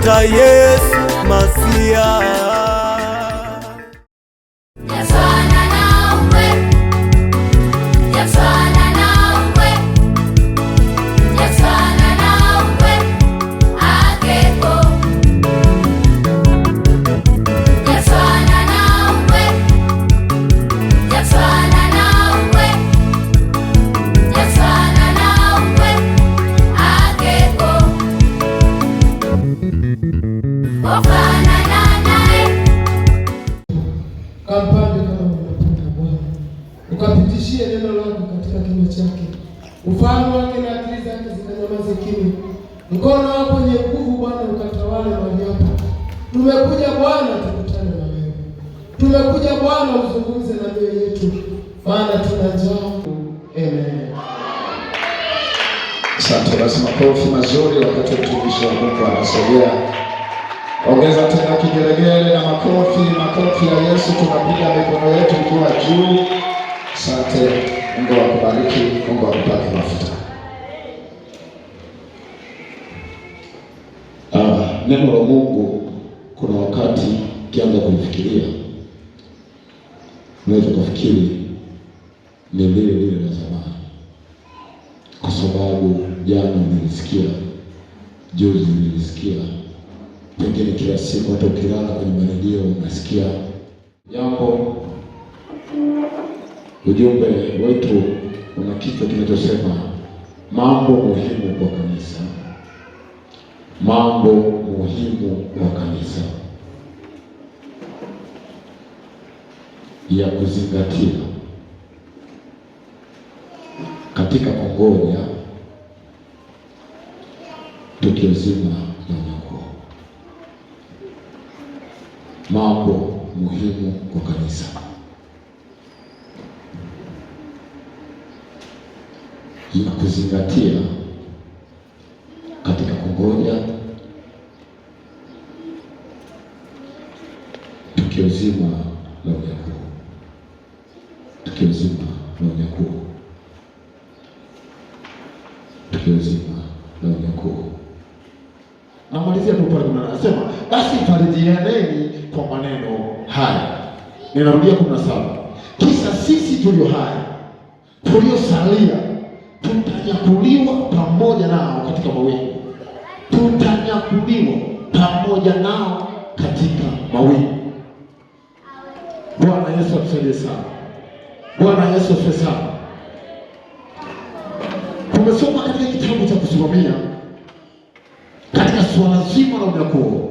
ta Yesu Masia. Kampande kama unapenda Bwana, ukapitishie neno lako katika kinywa chake, ufahamu wake na akili zake zikanyamaze kimya. Mkono wako wenye nguvu Bwana ukatawale mahali hapa. Tumekuja Bwana tukutane na wewe, tumekuja Bwana uzungumze na mioyo yetu, maana tuna njaa. Amen. Asante. Basi makofi mazuri wakati mtumishi wa Mungu anasogea. Ongeza tena kigelegele na makofi ya Yesu. Tunapiga mikono yetu ikiwa juu. Asante. Mungu akubariki, Mungu akupake mafuta. Neno la Mungu kuna wakati ukianza kulifikiria unaweza kufikiri ni lile la zamani, kwa sababu jana nilisikia, juzi nilisikia, pengine kila siku hata ukilala kwenye redio unasikia jambo. Ujumbe wetu una kichwa kinachosema mambo muhimu kwa kanisa. Mambo muhimu kwa kanisa ya kuzingatia katika kungoja tukio zima la unyakuo. Mambo muhimu kwa kanisa ya kuzingatia katika kungoja tukio zima la unyakuo. Tukio zima la unyakuo. Tukio zima la unyakuo. Namalizia tu pale, anasema basi farijianeni kwa maneno haya. Ninarudia 17. Kisa sisi tulio hai tuliosalia tutanyakuliwa pamoja nao katika mawingu. Tutanyakuliwa pamoja nao katika mawingu. Bwana Yesu atusaidie sana. Bwana Yesu asifiwe sana. Tumesoma katika kitabu cha Kusimamia katika swala zima la unyakuo,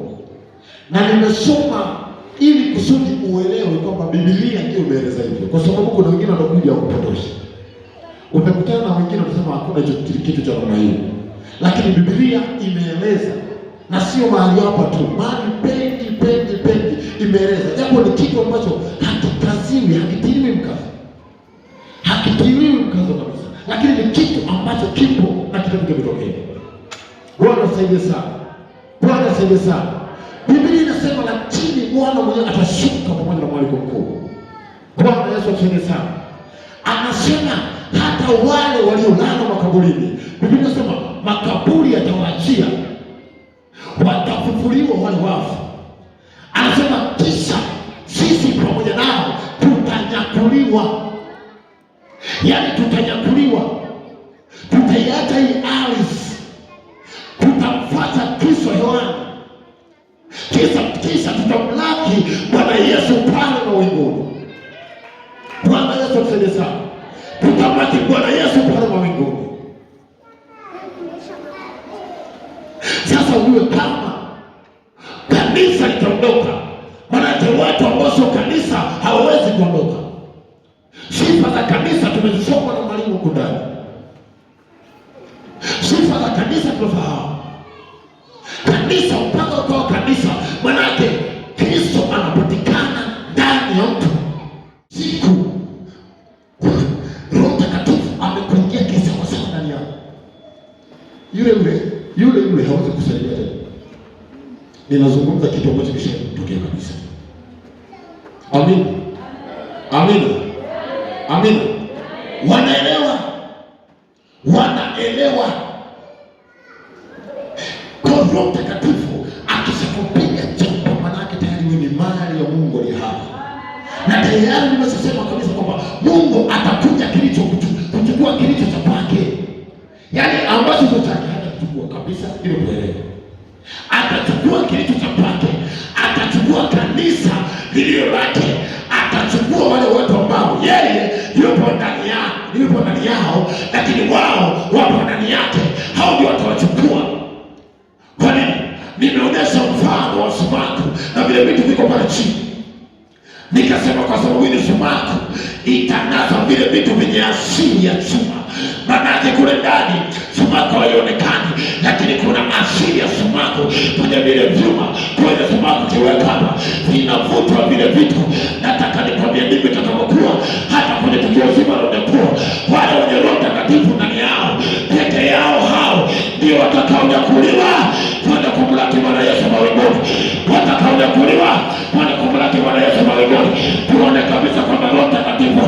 na nimesoma ili kusudi uelewe kwamba Biblia ndio imeeleza hivyo, kwa sababu kuna wengine wanakuja kupotosha. Utakutana na wengine wanasema hakuna kitu cha namna hiyo, lakini Biblia imeeleza, na sio mahali hapa tu, mahali pengi imeeleza. Japo ni kitu ambacho hakikaziwi, hakitiliwi mkazo kabisa, lakini ni kitu ambacho kipo na kitu kimetokea. Bwana asaidie sana. Bwana asaidie sana. Biblia inasema lakini Bwana mwenyewe atashuka pamoja na mwaliko mkuu. Bwana Yesu asaidie sana. Anasema hata wale waliolala makaburini, Biblia inasema makaburi yatawaachia, watafufuliwa wale wafu. Anasema kisha sisi pamoja nao tutanyakuliwa. Yaani tutanyakuliwa, tutaiacha hii ardhi, tutamfuata Kristo hewani, kisha tutamlaki Bwana Yesu pale mawinguni. Bwana Yesu atusaidie sana. Tutamlaki Bwana Yesu pale mawinguni. Sasa ujue kama kanisa litaondoka, maanake watu ambao sio kanisa hawawezi kuondoka. Sifa za kanisa tumezisoma na mwalimu huko ndani. Sifa za kanisa tunafahamu. Kanisa mpaka kwa kanisa, maanake Kristo anapatikana ndani ya mtu. Siku Roho Mtakatifu amekuingia kisawasawa ndani yako, yule hawezi kusaidia tena. Ninazungumza kitu ambacho kishatokea kabisa. Amin. Amina. Amina. Wanaelewa. Kwa Roho Mtakatifu tayari nimesema kabisa kwamba Mungu atakuja kuchukua kilicho cha kwake, yaani ambacho sio chake hatachukua kabisa. Ile kuelewa, atachukua kilicho cha kwake, atachukua kanisa lililo lake, atachukua wale watu ambao yeye yupo ndani yao, lakini wao wapo ndani yake. Hao ndio watawachukua. Kwa nini? Nimeonyesha mfano wa sumaku na vile vitu viko pale chini, nikasema kwa sababu ile sumaku itanasa vile vitu vyenye asili ya chuma. Maanake kule ndani sumaku haionekani, lakini kuna asili ya sumaku kwenye vile vyuma. Kwa hiyo sumaku kiweka hapa, vinavutwa vile vitu. Nataka nikwambie ndivyo itakavyokuwa hata kwenye tukio zima la unyakuo. Wale wenye Roho Mtakatifu ndani yao peke yao, hao ndio watakaonyakuliwa kwenda kumlaki Bwana Yesu mawinguni. Watakaonyakuliwa kwenda kumlaki Bwana Yesu mawinguni. Tuone kabisa kwamba Roho Mtakatifu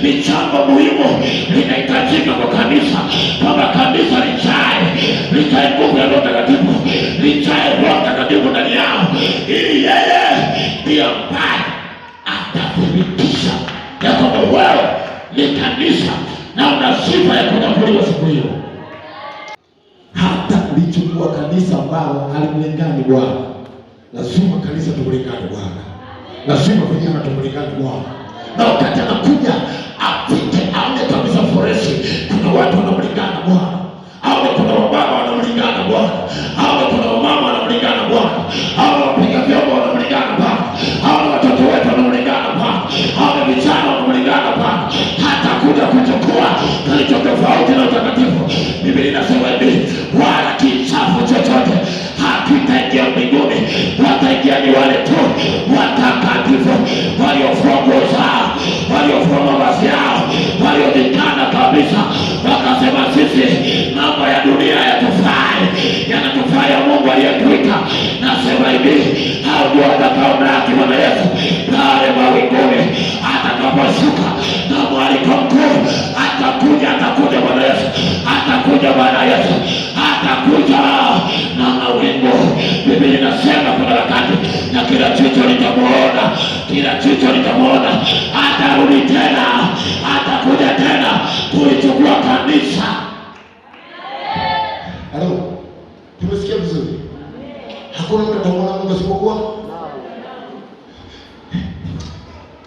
ni jambo muhimu linahitajika kwa kanisa, kwamba kanisa lijae nguvu ya Roho Mtakatifu, lijae Roho Mtakatifu ndani yao, ili yeye ndiye ambaye atathibitisha ya kwamba wewe ni kanisa na una sifa ya kunyakuliwa siku hiyo. Hata lichukua kanisa ambalo halimlingani Bwana. Lazima kanisa tumlingane Bwana, lazima vijana tumlingane Bwana, na wakati anakuja apite aone kabisa foresi kuna watu wanamlingana Bwana, aone kuna wababa wanamlingana Bwana, aone kuna wamama wanamlingana Bwana, aone wapiga vyombo wanamlingana Bwana, aone watoto wetu wanamlingana Bwana, aone vijana wanamlingana Bwana. Hata kuja kuchukua kilicho tofauti na utakatifu. Biblia inasema hivi, wala kichafu chochote hakitaingia mbinguni, wataingia ni wale tu watakatifu, waliofua nguo zao, waliofua mavazi yao, waliojikana kabisa, wakasema sisi mambo ya dunia yatufai, yanatufaa ya Mungu aliyetuita. Nasema hivi, hao ndio watakaomlaki Bwana Yesu pale mawinguni atakaposhuka na mwaliko mkuu. Atakuja Bwana Yesu, atakuja Bwana Yesu, atakuja na mawingu. Biblia inasema kuna wakati na kila jicho litamuona, atarudi tena, atakuja tena kulichukua kanisa. Halo, tumesikia vizuri? Hakuna mtu atamwona Mungu asipokuwa,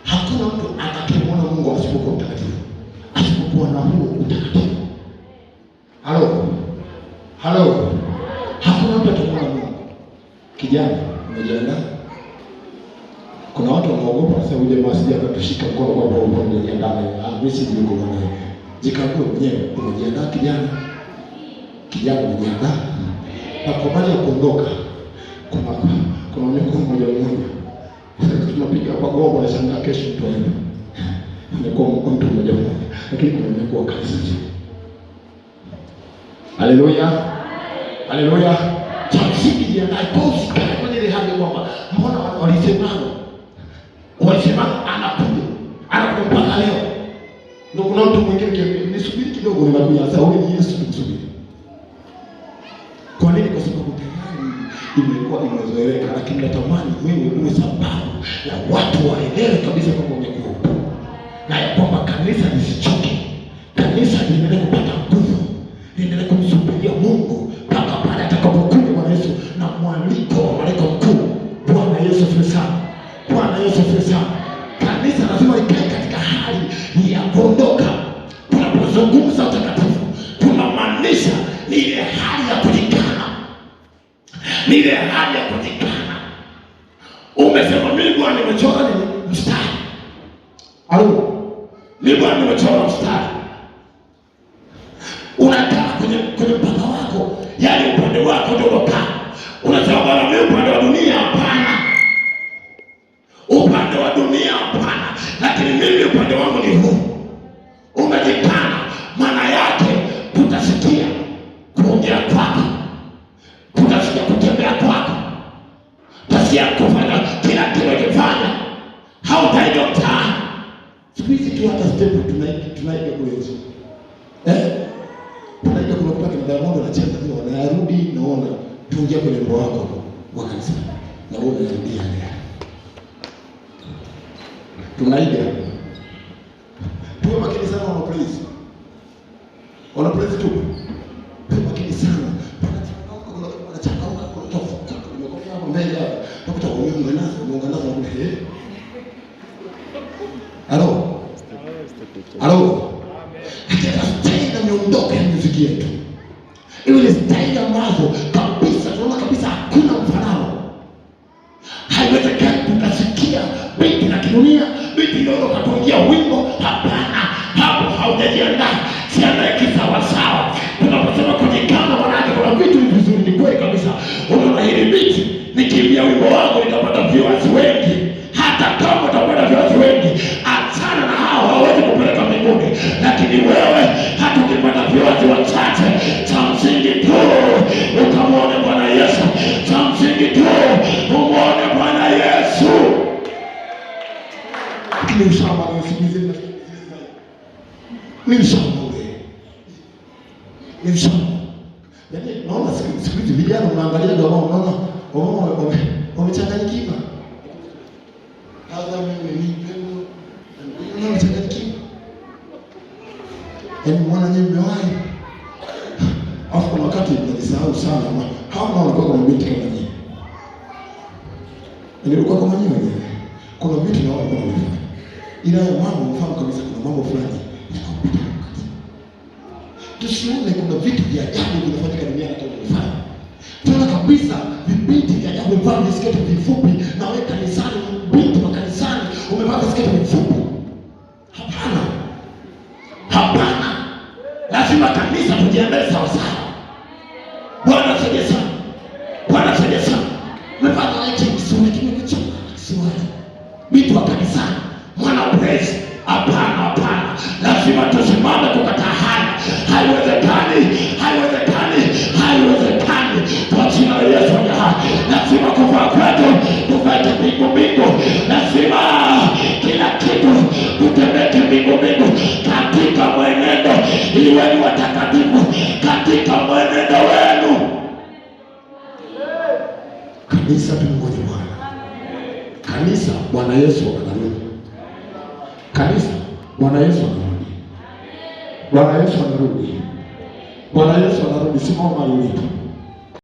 hakuna mtu atakayemwona Mungu asipokuwa mtakatifu, asipokuwa na huo utakatifu. Halo, hakuna mtu atamwona Mungu. Kijana, umejiandaa? Kuna watu wanaogopa, wanasema uje masije akatushika mkono kwa sababu umejiandaa. Mimi sijui uko nani. Jikague mwenyewe, umejiandaa kijana? Kijana, umejiandaa? Na kwa baada ya kuondoka kuna mtu mmoja tunapiga hapa goma na shangaa kesho mtu aende. Amekuwa mtu mmoja, lakini kuna mtu wa kanisa. Haleluya. Chamsiki jiandae posi kwenye ile hali kwamba mbona walisemana anakuja mpaka leo. Ndio kuna mtu mwingine nisubiri kidogo, nimekuja sasa. Wewe ni Yesu, nisubiri. Kwa nini? Kwa sababu tayari imekuwa imezoeleka, lakini natamani wewe uwe sababu ya watu waelewe kabisa kwamba umekuwa na ya kwamba kanisa lisichoke, kanisa liendelee kupata nguvu, liendelee kumsubiria Mungu mpaka pale atakapokuja Bwana Yesu na mwaliko wa malaika mkuu. Bwana Yesu asifiwe sana. Kanisa lazima likae katika hali ya kuondoka. Tunapozungumza utakatifu, tunamaanisha ni ile hali ya kujikana, ni ile hali ya kujikana. Umesema mimi Bwana nimechora ni mstari. Mimi Bwana nimechora mstari. Unakaa kwenye mpaka wako, yaani upande wako ndio unakaa. Unasema Bwana mimi upande wa dunia hapana. Upande wa dunia hapana, lakini mimi upande wangu ni huu. Umejikana, maana yake tutasikia kuongea kwako, tutasikia kutembea kwako, tutasikia kufanya kila kitu ukifanya. Hautaiga mtaani. Siku hizi tu hata step tunaiga kuenzi. Tunaiga kuna kupata mdamondo na cheza vile wanarudi, naona tuingia kwenye roho wako wa kanisa. Na wewe unarudia leo. tunaiga. Tuwe makini sana wana praise. Wana praise tu. Tuwe makini sana. Wanachangauka kwa tofauti. Nimekofia hapo mbele hapa. Nakuta muunganazo kule. Halo. Halo. Katika staili na miondoko ya muziki yetu. Ile staili ambazo kabisa tunaona kabisa hakuna mfanano. Haiwezekani tukasikia binti na kidunia, binti ndio katuingia wimbo. Hapana, hapo haujajiandaa. Siandae kisawasawa. Tunaposema kujikana manake kuna vitu vizuri, ni kweli kabisa. Unaona hili binti nikimbia wimbo wangu nitapata viewers wengi. Hata kama utapata viewers wengi, achana na hao, hawezi kupeleka mbinguni. Lakini wewe hata ukipata viewers wachache, cha msingi tu ukamwone Bwana Yesu. Cha msingi tu umwone Bwana Yesu. Ni ushamba na usikize. Ni ushamba ule. Ni ushamba. Yaani naona siku hizi vijana mnaangalia ndio unaona wamechanganyikiwa. Hata mimi ni pendo. Wamechanganyikiwa. Yaani mwana nyinyi mmewahi. Afu kuna wakati mnasahau sana hawa walikuwa kama binti kama nyinyi. Nilikuwa kama nyinyi wenyewe. Kuna vitu na wao wanafanya. Ila mambo mfano kabisa kuna mambo fulani yanapita wakati. Tusione kuna vitu vya ajabu vinafanyika duniani kama tunafanya. Tunaona kabisa vipindi vya ajabu, mfano visketi vifupi na wewe kanisani, binti wa kanisani umevaa visketi vifupi. Hapana. Hapana. Lazima kanisa tujiandae sawa sawa. Bwana asifiwe sana. Bwana asifiwe sana. Umevaa laiti msuri kimekuchoka kiswali. Binti wa kanisani, mwana praise. Hapana, hapana. Lazima tusimame kukataa haya. Haiwezekani, haiwezekani, haiwezekani. Kwa jina la Yesu aliye hai. Lazima kuvaa kwetu tuvae mbingu. Lazima kila kitu tutembee mbingu katika mwenendo. Iweni watakatifu katika mwenendo wenu. Kanisa tungoje Bwana. Kanisa Bwana Yesu anarudi. Kanisa Bwana Yesu anarudi. Bwana Yesu anarudi. Bwana Yesu anarudi. Simama ulipo.